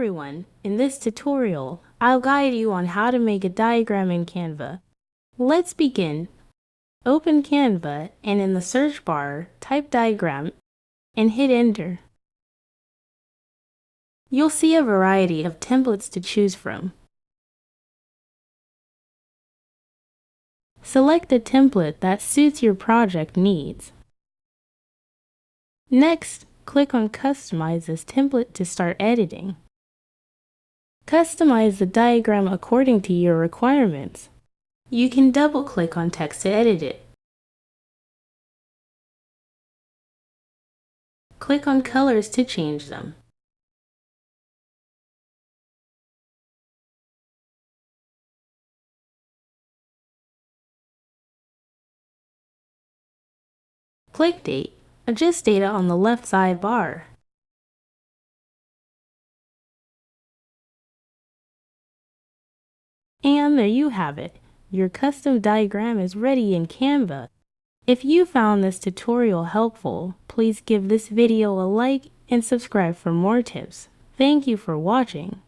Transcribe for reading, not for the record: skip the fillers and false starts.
everyone, in this tutorial, I'll guide you on how to make a diagram in Canva. Let's begin. Open Canva and in the search bar, type diagram and hit enter. You'll see a variety of templates to choose from. Select a template that suits your project needs. Next, click on Customize this template to start editing. Customize the diagram according to your requirements. You can double-click on text to edit it. Click on colors to change them. Click Date. Adjust data on the left sidebar. And there you have it. Your custom diagram is ready in Canva. If you found this tutorial helpful, please give this video a like and subscribe for more tips. Thank you for watching.